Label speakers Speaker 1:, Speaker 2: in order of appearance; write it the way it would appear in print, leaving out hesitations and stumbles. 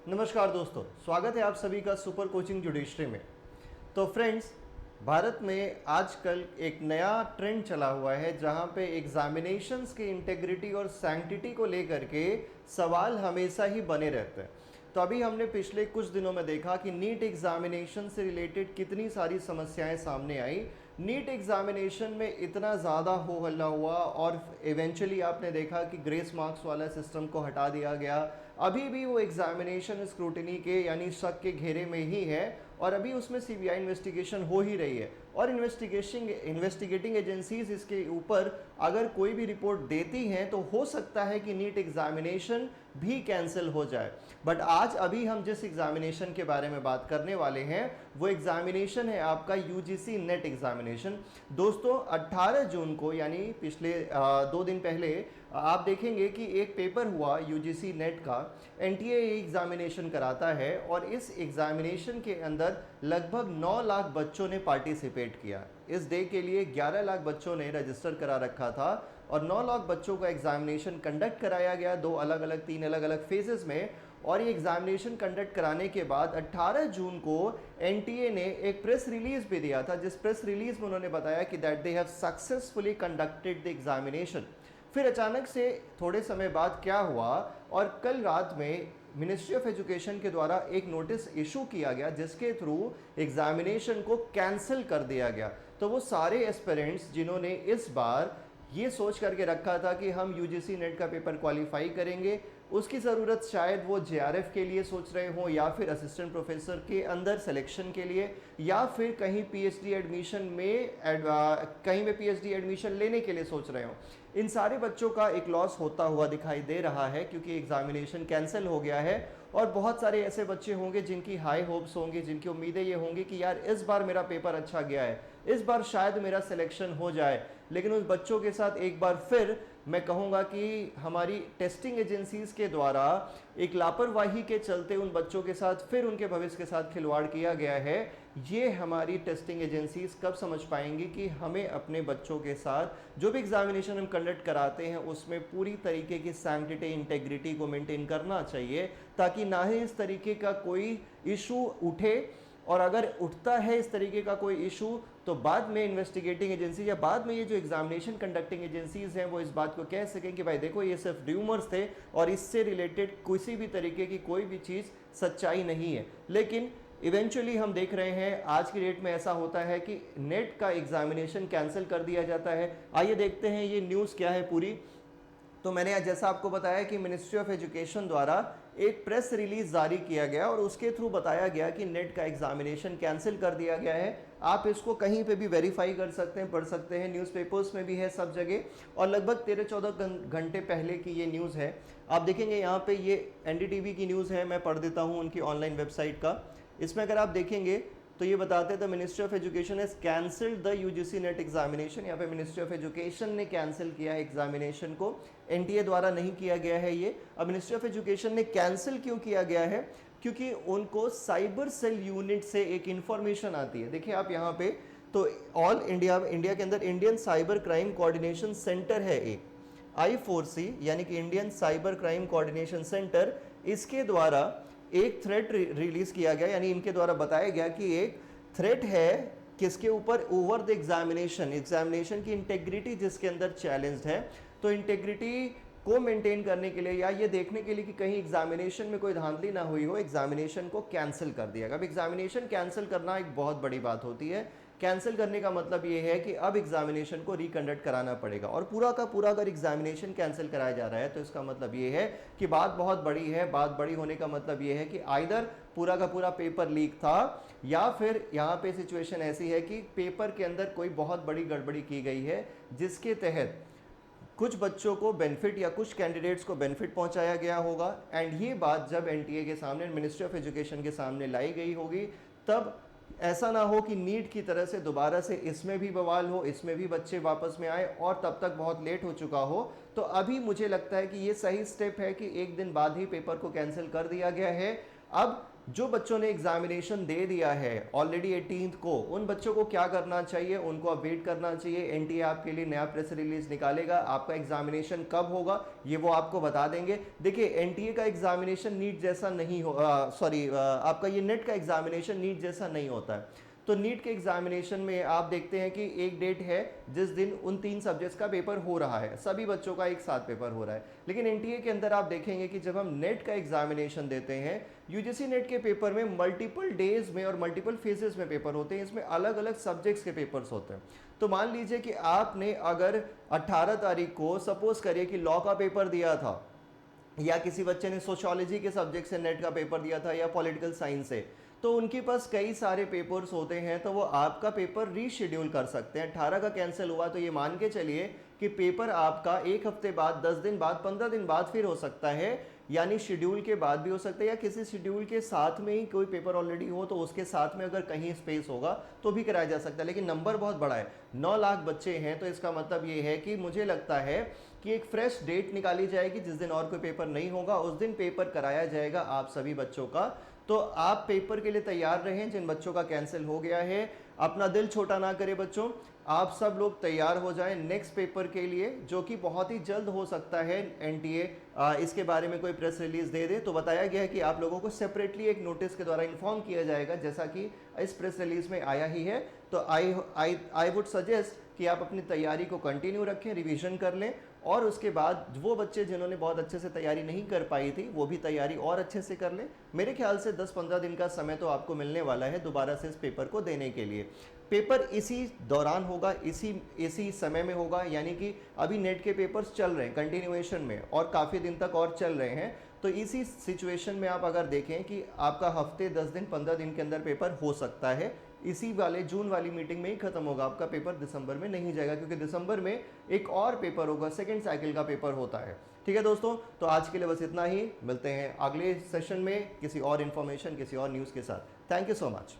Speaker 1: नमस्कार दोस्तों, स्वागत है आप सभी का सुपर कोचिंग जुडिशरी में। तो फ्रेंड्स, भारत में आजकल एक नया ट्रेंड चला हुआ है जहां पे एग्जामिनेशंस की इंटेग्रिटी और सैंक्टिटी को लेकर के सवाल हमेशा ही बने रहते हैं। तो अभी हमने पिछले कुछ दिनों में देखा कि नीट एग्जामिनेशन से रिलेटेड कितनी सारी समस्याएं सामने आई। नीट एग्जामिनेशन में इतना ज़्यादा हो हल्ला हुआ और इवेंचुअली आपने देखा कि ग्रेस मार्क्स वाला सिस्टम को हटा दिया गया। अभी भी वो एग्जामिनेशन स्क्रूटिनी के यानी शक के घेरे में ही है और अभी उसमें सीबीआई इन्वेस्टिगेशन हो ही रही है और इन्वेस्टिगेटिंग एजेंसीज इसके ऊपर अगर कोई भी रिपोर्ट देती हैं तो हो सकता है कि नीट एग्जामिनेशन भी कैंसिल हो जाए। बट आज अभी हम जिस एग्जामिनेशन के बारे में बात करने वाले हैं वो एग्जामिनेशन है आपका यूजीसी नेट एग्जामिनेशन। दोस्तों 18 जून को यानी पिछले 2 दिन पहले आप देखेंगे कि एक पेपर हुआ यूजीसी नेट का। एनटीए एग्जामिनेशन कराता है और इस एग्जामिनेशन के अंदर लगभग 9 लाख बच्चों ने पार्टिसिपेट किया। इस डे के लिए 11 लाख बच्चों ने रजिस्टर करा रखा था और 9 लाख बच्चों का एग्जामिनेशन कंडक्ट कराया गया 3 अलग अलग फेजेस में। और ये एग्जामिनेशन कंडक्ट कराने के बाद 18 जून को एनटीए ने एक प्रेस रिलीज भी दिया था, जिस प्रेस रिलीज में उन्होंने बताया कि that they have successfully conducted the examination. फिर अचानक से थोड़े समय बाद क्या हुआ और कल रात में मिनिस्ट्री ऑफ एजुकेशन के द्वारा एक नोटिस इशू किया गया जिसके थ्रू एग्जामिनेशन को कैंसिल कर दिया गया। तो वो सारे एस्पिरेंट्स जिन्होंने इस बार ये सोच करके रखा था कि हम यूजीसी नेट का पेपर क्वालिफाई करेंगे, उसकी ज़रूरत शायद वो जेआरएफ के लिए सोच रहे हों या फिर असिस्टेंट प्रोफेसर के अंदर सिलेक्शन के लिए या फिर कहीं पीएचडी एडमिशन में कहीं पे पीएचडी एडमिशन लेने के लिए सोच रहे हों, इन सारे बच्चों का एक लॉस होता हुआ दिखाई दे रहा है क्योंकि एग्जामिनेशन कैंसिल हो गया है। और बहुत सारे ऐसे बच्चे होंगे जिनकी हाई होप्स होंगी, जिनकी उम्मीदें ये होंगी कि यार इस बार मेरा पेपर अच्छा गया है, इस बार शायद मेरा सिलेक्शन हो जाए। लेकिन उस बच्चों के साथ एक बार फिर मैं कहूँगा कि हमारी टेस्टिंग एजेंसीज के द्वारा एक लापरवाही के चलते उन बच्चों के साथ फिर उनके भविष्य के साथ खिलवाड़ किया गया है। ये हमारी टेस्टिंग एजेंसीज कब समझ पाएंगी कि हमें अपने बच्चों के साथ जो भी एग्जामिनेशन हम कंडक्ट कराते हैं उसमें पूरी तरीके की सैंक्टिटी इंटेग्रिटी को मेंटेन करना चाहिए, ताकि ना ही इस तरीके का कोई इशू उठे और अगर उठता है इस तरीके का कोई इशू तो बाद में इन्वेस्टिगेटिंग एजेंसी या बाद में ये जो एग्जामिनेशन कंडक्टिंग एजेंसीज हैं वो इस बात को कह सकें कि भाई देखो ये सिर्फ र्यूमर्स थे और इससे रिलेटेड किसी भी तरीके की कोई भी चीज़ सच्चाई नहीं है। लेकिन इवेंचुअली हम देख रहे हैं आज की डेट में ऐसा होता है कि नेट का एग्जामिनेशन कैंसिल कर दिया जाता है। आइए देखते हैं ये न्यूज़ क्या है पूरी। तो मैंने जैसा आपको बताया कि मिनिस्ट्री ऑफ एजुकेशन द्वारा एक प्रेस रिलीज जारी किया गया और उसके थ्रू बताया गया कि नेट का एग्जामिनेशन कैंसिल कर दिया गया है। आप इसको कहीं पे भी वेरीफाई कर सकते हैं, पढ़ सकते हैं, न्यूज़पेपर्स में भी है सब जगह और लगभग 13-14 घंटे पहले की ये न्यूज़ है। आप देखेंगे यहाँ पे ये एनडीटीवी की न्यूज़ है, मैं पढ़ देता हूँ उनकी ऑनलाइन वेबसाइट का। इसमें अगर आप देखेंगे तो ये बताते हैं the ministry of education has cancelled the UGC net examination. यहाँ पे मिनिस्ट्री ऑफ एजुकेशन ने कैंसिल किया है एग्जामिनेशन को, एनटीए द्वारा नहीं किया गया है ये। अब मिनिस्ट्री ऑफ एजुकेशन ने कैंसिल क्यों किया गया है? क्योंकि उनको साइबर सेल यूनिट से एक इंफॉर्मेशन आती है। देखिए आप यहाँ पे तो ऑल इंडिया के अंदर Indian cyber crime coordination centre है एक I4C यानी कि Indian cyber crime coordination centre, इसके द्वारा एक थ्रेट रिलीज किया गया, यानी इनके द्वारा बताया गया कि एक थ्रेट है किसके ऊपर, ओवर द एग्जामिनेशन की इंटेग्रिटी जिसके अंदर चैलेंज्ड है। तो इंटेग्रिटी को मेंटेन करने के लिए या ये देखने के लिए कि कहीं एग्जामिनेशन में कोई धांधली ना हुई हो, एग्जामिनेशन को कैंसिल कर दिया। अब एग्जामिनेशन कैंसिल करना एक बहुत बड़ी बात होती है। कैंसिल करने का मतलब ये है कि अब एग्जामिनेशन को रिकंडक्ट कराना पड़ेगा और पूरा का पूरा अगर एग्जामिनेशन कैंसिल कराया जा रहा है तो इसका मतलब ये है कि बात बहुत बड़ी है। बात बड़ी होने का मतलब ये है कि आइदर पूरा का पूरा पेपर लीक था या फिर यहाँ पे सिचुएशन ऐसी है कि पेपर के अंदर कोई बहुत बड़ी गड़बड़ी की गई है जिसके तहत कुछ बच्चों को बेनिफिट या कुछ कैंडिडेट्स को बेनिफिट पहुंचाया गया होगा। एंड ये बात जब एनटीए के सामने, मिनिस्ट्री ऑफ एजुकेशन के सामने लाई गई होगी, तब ऐसा ना हो कि नीट की तरह से दोबारा से इसमें भी बवाल हो, इसमें भी बच्चे वापस में आए और तब तक बहुत लेट हो चुका हो। तो अभी मुझे लगता है कि ये सही स्टेप है कि एक दिन बाद ही पेपर को कैंसिल कर दिया गया है। अब जो बच्चों ने एग्जामिनेशन दे दिया है ऑलरेडी 18th को, उन बच्चों को क्या करना चाहिए, उनको अब वेट करना चाहिए। एनटीए आपके लिए नया प्रेस रिलीज निकालेगा, आपका एग्जामिनेशन कब होगा ये वो आपको बता देंगे। देखिए एनटीए का एग्जामिनेशन नीट जैसा नहीं हो, आपका ये नेट का एग्जामिनेशन नीट जैसा नहीं होता है। तो नीट के एग्जामिनेशन में आप देखते हैं कि एक डेट है जिस दिन उन 3 सब्जेक्ट्स का पेपर हो रहा है, सभी बच्चों का एक साथ पेपर हो रहा है। लेकिन एनटीए के अंदर आप देखेंगे कि जब हम नेट का एग्जामिनेशन देते हैं, यूजीसी नेट के पेपर में मल्टीपल डेज में और मल्टीपल फेजेस में पेपर होते हैं, इसमें अलग अलग सब्जेक्ट्स के पेपर्स होते हैं। तो मान लीजिए कि आपने अगर 18 तारीख को सपोज करिए कि लॉ का पेपर दिया था, या किसी बच्चे ने सोशियोलॉजी के सब्जेक्ट से नेट का पेपर दिया था, या पॉलिटिकल साइंस से, तो उनके पास कई सारे पेपर्स होते हैं, तो वो आपका पेपर रीशेड्यूल कर सकते हैं। 18 का कैंसिल हुआ तो ये मान के चलिए कि पेपर आपका एक हफ्ते बाद, 10 दिन बाद, 15 दिन बाद फिर हो सकता है, यानी शेड्यूल के बाद भी हो सकता है, या किसी शेड्यूल के साथ में ही कोई पेपर ऑलरेडी हो तो उसके साथ में अगर कहीं स्पेस होगा तो भी कराया जा सकता है। लेकिन नंबर बहुत बड़ा है, 9 लाख बच्चे हैं, तो इसका मतलब ये है कि मुझे लगता है कि एक फ्रेश डेट निकाली जाएगी जिस दिन और कोई पेपर नहीं होगा, उस दिन पेपर कराया जाएगा आप सभी बच्चों का। तो आप पेपर के लिए तैयार रहें। जिन बच्चों का कैंसिल हो गया है, अपना दिल छोटा ना करें बच्चों, आप सब लोग तैयार हो जाएं नेक्स्ट पेपर के लिए, जो कि बहुत ही जल्द हो सकता है। एनटीए इसके बारे में कोई प्रेस रिलीज दे दे तो बताया गया है कि आप लोगों को सेपरेटली एक नोटिस के द्वारा इन्फॉर्म किया जाएगा, जैसा कि इस प्रेस रिलीज में आया ही है। तो आई वुड सजेस्ट कि आप अपनी तैयारी को कंटिन्यू रखें, रिवीजन कर लें, और उसके बाद वो बच्चे जिन्होंने बहुत अच्छे से तैयारी नहीं कर पाई थी वो भी तैयारी और अच्छे से कर लें। मेरे ख्याल से 10-15 दिन का समय तो आपको मिलने वाला है दोबारा से इस पेपर को देने के लिए। पेपर इसी दौरान होगा, इसी समय में होगा, यानी कि अभी नेट के पेपर्स चल रहे हैं कंटिन्यूएशन में और काफ़ी दिन तक और चल रहे हैं। तो इसी सिचुएशन में आप अगर देखें कि आपका हफ्ते, 10 दिन, 15 दिन के अंदर पेपर हो सकता है, इसी वाले जून वाली मीटिंग में ही खत्म होगा आपका पेपर, दिसंबर में नहीं जाएगा, क्योंकि दिसंबर में एक और पेपर होगा, सेकेंड साइकिल का पेपर होता है। ठीक है दोस्तों, तो आज के लिए बस इतना ही। मिलते हैं अगले सेशन में किसी और इन्फॉर्मेशन, किसी और न्यूज़ के साथ। Thank you so much.